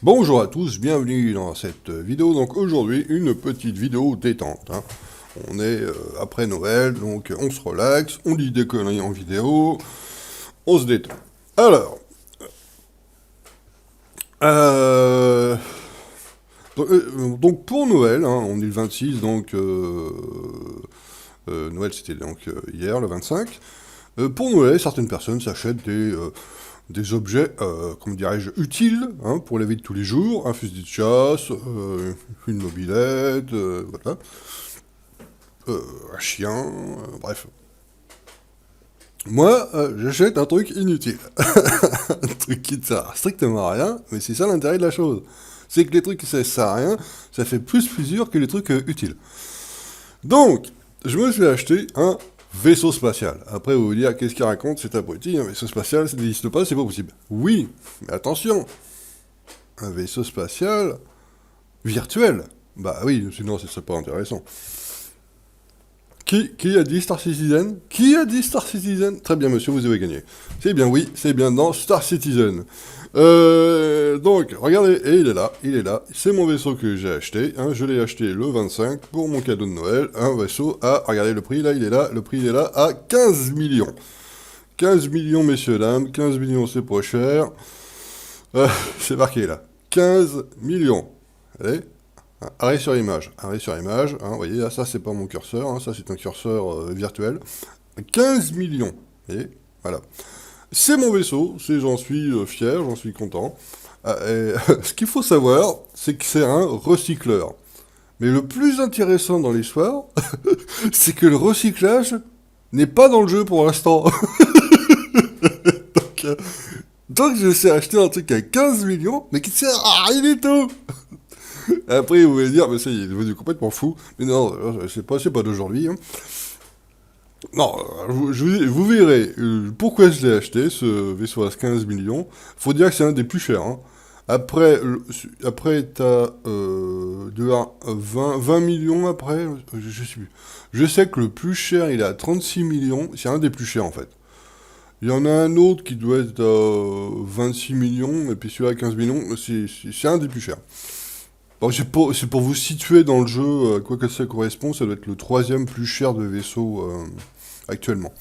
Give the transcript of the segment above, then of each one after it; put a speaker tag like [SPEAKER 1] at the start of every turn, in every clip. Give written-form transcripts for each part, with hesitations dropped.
[SPEAKER 1] Bonjour à tous, bienvenue dans cette vidéo. Donc aujourd'hui, une petite vidéo détente, hein. On est après Noël, donc on se relaxe, on dit des conneries en vidéo, on se détend. Alors, euh, donc pour Noël, hein, on est le 26, donc Noël c'était donc hier, le 25. Pour Noël, certaines personnes s'achètent des objets, comment dirais-je, utiles, hein, pour la vie de tous les jours, un fusil de chasse, une mobilette, voilà, un chien, bref. Moi, j'achète un truc inutile. Un truc qui ne sert strictement à rien, mais c'est ça l'intérêt de la chose. C'est que les trucs qui ne servent à rien, ça fait plus plaisir que les trucs utiles. Donc, je me suis acheté un vaisseau spatial. Après, vous vous dire, qu'est-ce qu'il raconte cet abruti? Un vaisseau spatial, ça n'existe pas, c'est pas possible. Oui, mais attention, un vaisseau spatial virtuel. Bah oui, sinon ce serait pas intéressant. Qui a dit Star Citizen? Qui a dit Star Citizen? Très bien, monsieur, vous avez gagné. C'est bien, oui, c'est bien dans Star Citizen. Donc, regardez, et il est là. C'est mon vaisseau que j'ai acheté. Hein, je l'ai acheté le 25 pour mon cadeau de Noël. Un vaisseau à, regardez le prix, là, il est là. Le prix, il est là à 15 millions. 15 millions, messieurs, dames. 15 millions, c'est pas cher. C'est marqué là. 15 millions. Allez, arrêt sur image, hein, vous voyez, là, ça c'est pas mon curseur, hein, ça c'est un curseur virtuel. 15 millions, vous voyez, voilà. C'est mon vaisseau, j'en suis fier, j'en suis content. Ce qu'il faut savoir, c'est que c'est un recycleur. Mais le plus intéressant dans l'histoire, c'est que le recyclage n'est pas dans le jeu pour l'instant. donc, euh, donc je sais acheter un truc à 15 millions, mais qui sert à rien du tout. Après, vous allez dire, mais ça, il est devenu complètement fou. Mais non, c'est pas d'aujourd'hui, hein. Non, vous verrez pourquoi je l'ai acheté, ce vaisseau à 15 millions. Faut dire que c'est un des plus chers, hein. Après, après t'as 20 millions après, je sais plus. Je sais que le plus cher, il est à 36 millions. C'est un des plus chers, en fait. Il y en a un autre qui doit être à 26 millions, et puis celui-là à 15 millions, c'est un des plus chers. Bon, c'est pour vous situer dans le jeu, à quoi que ça correspond, ça doit être le troisième plus cher de vaisseau actuellement.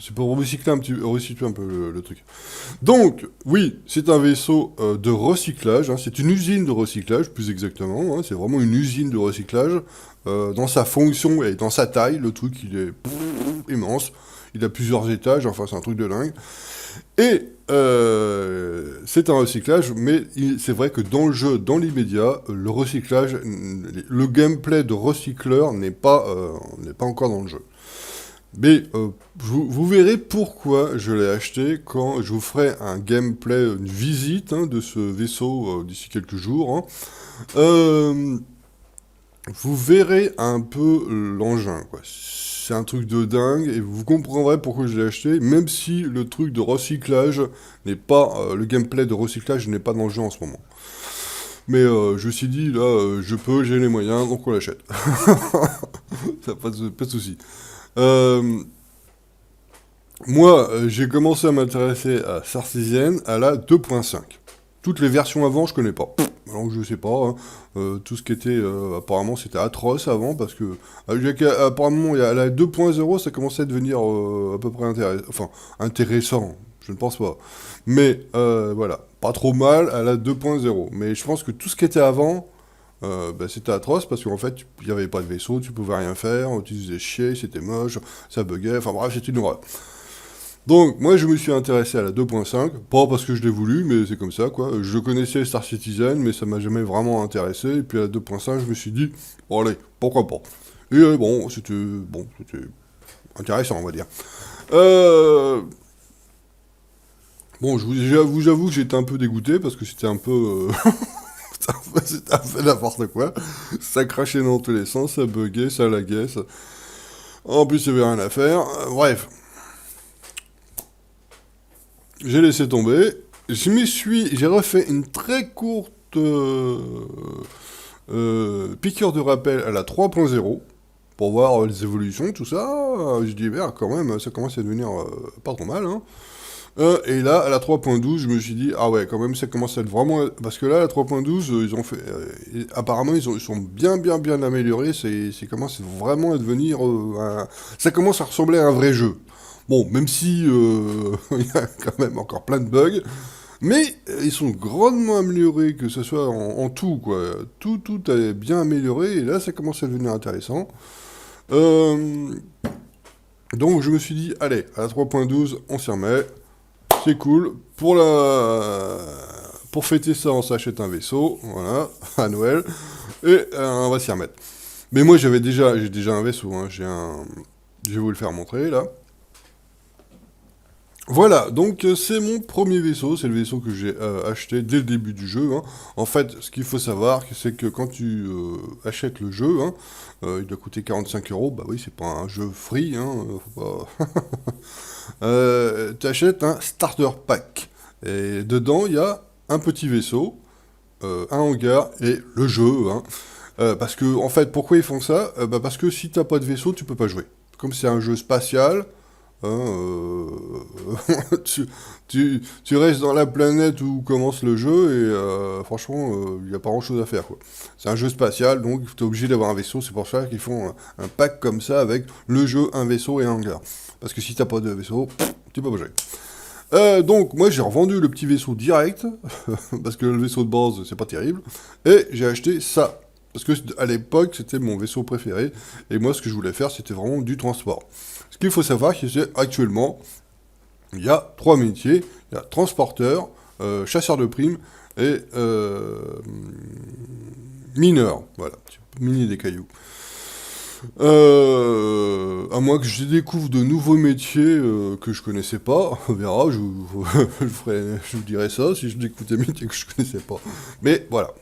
[SPEAKER 1] C'est pour recycler resituer un peu le truc. Donc, oui, c'est un vaisseau de recyclage, hein, c'est une usine de recyclage, plus exactement, hein, c'est vraiment une usine de recyclage. Dans sa fonction et dans sa taille, le truc, il est immense. Il a plusieurs étages, enfin, c'est un truc de dingue. Et c'est un recyclage, mais c'est vrai que dans le jeu, dans l'immédiat, le recyclage, le gameplay de recycleur n'est pas encore dans le jeu. Mais vous verrez pourquoi je l'ai acheté quand je vous ferai un gameplay, une visite, hein, de ce vaisseau d'ici quelques jours, hein. Euh, vous verrez un peu l'engin, quoi. C'est un truc de dingue et vous comprendrez pourquoi je l'ai acheté, même si le truc de recyclage n'est pas, le gameplay de recyclage n'est pas dans le jeu en ce moment. Mais je me suis dit, là, j'ai les moyens, donc on l'achète. Ça, pas de souci. Euh, Moi, j'ai commencé à m'intéresser à Star Citizen à la 2.5. Toutes les versions avant, je connais pas. Alors je sais pas, hein. Tout ce qui était, apparemment, c'était atroce avant, parce que apparemment, à la 2.0, ça commençait à devenir à peu près intéressant. Je ne pense pas. Mais voilà, pas trop mal à la 2.0. Mais je pense que tout ce qui était avant, bah, c'était atroce, parce qu'en fait, il n'y avait pas de vaisseau, tu pouvais rien faire, tu faisais chier, c'était moche, ça buguait, enfin bref, c'était une horreur. Donc, moi, je me suis intéressé à la 2.5, pas parce que je l'ai voulu, mais c'est comme ça, quoi. Je connaissais Star Citizen, mais ça m'a jamais vraiment intéressé. Et puis à la 2.5, je me suis dit, bon, allez, pourquoi pas. Et c'était intéressant, on va dire. Euh, bon, vous avoue que j'étais un peu dégoûté, parce que c'était un peu... c'était un peu n'importe quoi. Ça crachait dans tous les sens, ça buguait, ça laguait, ça... En plus, il n'y avait rien à faire. Bref, j'ai laissé tomber. J'ai refait une très courte piqûre de rappel à la 3.0 pour voir les évolutions, tout ça. Je dis, merde, quand même, ça commence à devenir pas trop mal, hein. Et là, à la 3.12, je me suis dit, ah ouais, quand même, ça commence à être vraiment... Parce que là, la 3.12, ils ont fait... apparemment, ils sont bien améliorés. C'est commence vraiment à devenir... ça commence à ressembler à un vrai jeu. Bon, même si il y a quand même encore plein de bugs. Mais ils sont grandement améliorés, que ce soit en tout, quoi. Tout est bien amélioré, et là, ça commence à devenir intéressant. Euh, donc, je me suis dit, allez, à la 3.12, on s'y remet. C'est cool. Pour fêter ça, on s'achète un vaisseau, voilà, à Noël, et on va s'y remettre. Mais moi, j'ai déjà un vaisseau, hein. Je vais vous le faire montrer, là. Voilà, donc c'est mon premier vaisseau, c'est le vaisseau que j'ai acheté dès le début du jeu, hein. En fait, ce qu'il faut savoir, c'est que quand tu achètes le jeu, hein, il doit coûter 45 euros, bah oui, c'est pas un jeu free, hein, faut pas... tu achètes un starter pack, et dedans, il y a un petit vaisseau, un hangar et le jeu, hein. Parce que, en fait, pourquoi ils font ça? Bah, parce que si t'as pas de vaisseau, tu peux pas jouer. Comme c'est un jeu spatial, hein, tu restes dans la planète où commence le jeu et franchement, il n'y a pas grand-chose à faire, quoi. C'est un jeu spatial, donc tu es obligé d'avoir un vaisseau. C'est pour ça qu'ils font un pack comme ça avec le jeu, un vaisseau et un hangar. Parce que si t'as pas de vaisseau, tu peux pas jouer. Donc moi j'ai revendu le petit vaisseau direct, parce que le vaisseau de base c'est pas terrible, et j'ai acheté ça. Parce que à l'époque c'était mon vaisseau préféré, et moi ce que je voulais faire c'était vraiment du transport. Ce qu'il faut savoir c'est qu'actuellement il y a trois métiers, il y a transporteur, chasseur de primes et mineur, voilà, tu peux miner des cailloux. À moins que je découvre de nouveaux métiers que je connaissais pas, on verra, je vous dirai ça si je découvre des métiers que je connaissais pas. Mais voilà,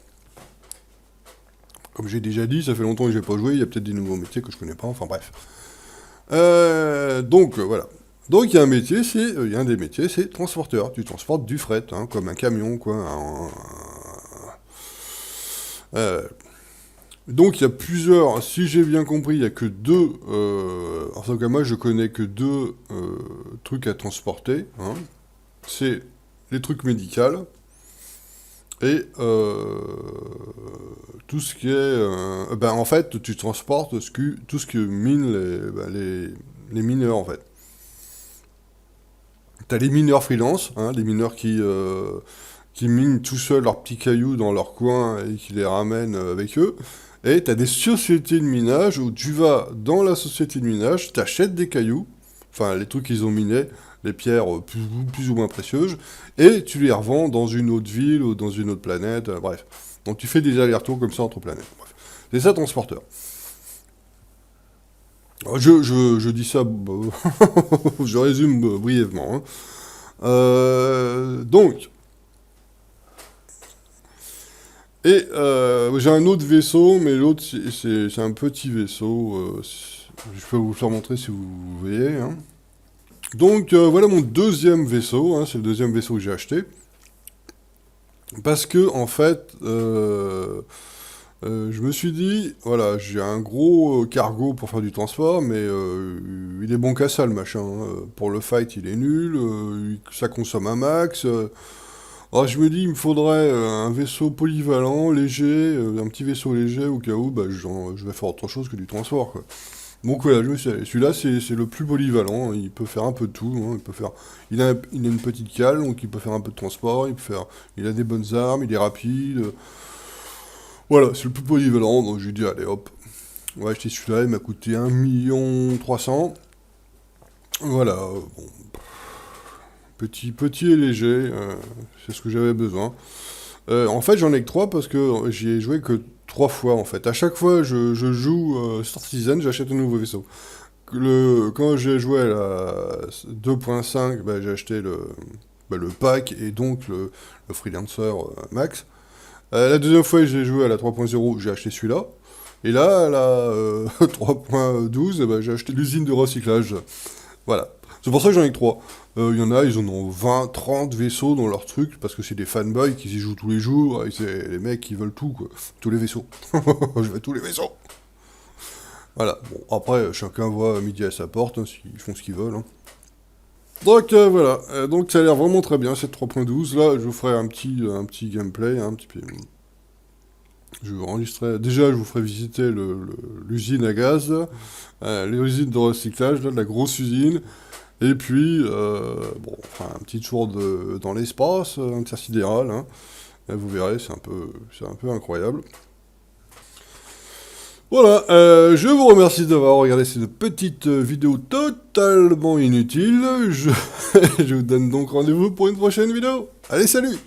[SPEAKER 1] comme j'ai déjà dit, ça fait longtemps que j'ai pas joué, il y a peut-être des nouveaux métiers que je connais pas, enfin bref. Donc voilà. Donc il y a un métier, il y a un des métiers, c'est transporteur. Tu transportes du fret, hein, comme un camion, quoi. Euh, Donc il y a plusieurs, si j'ai bien compris, il y a que deux, en tout cas moi je connais que deux trucs à transporter, hein. C'est les trucs médicaux et tout ce qui est, ben en fait tu transportes tout ce que mine les mineurs en fait. T'as les mineurs freelance, hein, les mineurs qui minent tout seuls leurs petits cailloux dans leur coin et qui les ramènent avec eux. Et tu as des sociétés de minage où tu vas dans la société de minage, tu achètes des cailloux, enfin les trucs qu'ils ont minés, les pierres plus ou moins précieuses, et tu les revends dans une autre ville ou dans une autre planète, bref. Donc tu fais des allers-retours comme ça entre planètes. Bref. C'est ça transporteur. Alors, je dis ça, je résume brièvement, hein. Donc, et j'ai un autre vaisseau, mais l'autre c'est un petit vaisseau. Je peux vous le faire montrer si vous voyez, hein. Donc voilà mon deuxième vaisseau, hein, c'est le deuxième vaisseau que j'ai acheté. Parce que en fait, je me suis dit, voilà, j'ai un gros cargo pour faire du transport, mais il est bon qu'à ça le machin, hein. Pour le fight, il est nul, ça consomme un max. Alors je me dis, il me faudrait un vaisseau polyvalent, léger, un petit vaisseau léger au cas où bah, je vais faire autre chose que du transport, quoi. Donc voilà, celui-là c'est le plus polyvalent, il peut faire un peu de tout, hein, il a une petite cale, donc il peut faire un peu de transport, il a des bonnes armes, il est rapide, voilà, c'est le plus polyvalent, donc je lui dis allez hop, on va acheter celui-là, il m'a coûté 1,3 million. Voilà, bon, petit et léger, c'est ce que j'avais besoin. En fait, j'en ai que trois parce que j'y ai joué que trois fois en fait. À chaque fois, je joue Star Citizen, j'achète un nouveau vaisseau. Quand j'ai joué à la 2.5, bah, j'ai acheté le pack et donc le Freelancer Max. La deuxième fois, j'ai joué à la 3.0, j'ai acheté celui-là. Et là, à la 3.12, bah, j'ai acheté l'usine de recyclage. Voilà. C'est pour ça que j'en ai que 3. Il y en a, ils en ont 20, 30 vaisseaux dans leur truc, parce que c'est des fanboys qui y jouent tous les jours, et c'est les mecs qui veulent tout, quoi. Tous les vaisseaux. Je veux tous les vaisseaux. Voilà. Bon, après, chacun voit midi à sa porte, hein, s'ils font ce qu'ils veulent, hein. Donc voilà, donc ça a l'air vraiment très bien cette 3.12. Là, je vous ferai un petit gameplay, hein, un petit peu. Je vous enregistrerai. Déjà, je vous ferai visiter l'usine à gaz, l'usine de recyclage, là, de la grosse usine. Et puis, bon, enfin, un petit tour dans l'espace intersidéral, hein. Et vous verrez, c'est un peu incroyable. Voilà, je vous remercie d'avoir regardé cette petite vidéo totalement inutile. Je vous donne donc rendez-vous pour une prochaine vidéo. Allez, salut!